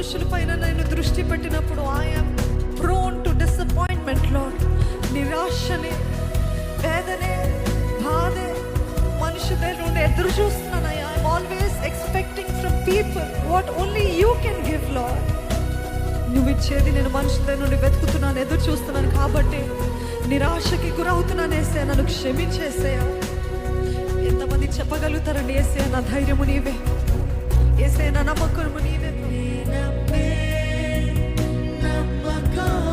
మనుషుల పైన నేను దృష్టి పెట్టినప్పుడు I'm prone to disappointment Lord. నిరాశనే, వేదనే, బాధే మనుషుల నుండి ఎదురు చూస్తున్నానయ్యా. I'm always expecting from people what only you can give Lord. నువ్వు ఇచ్చేది నేను మనుషుల నుండి వెతుకుతున్నాను, ఎదురు చూస్తున్నాను కాబట్టి నిరాశకి గురవుతున్నాను. ఏసయ్యా నన్ను క్షమించేసయ్యా. ఎంతమంది చెప్పగలుగుతారండి, ఏసయ్యా నా ధైర్యము నీవే, ఏసయ్యా నా నమ్మకము నీవే. నమ్మకం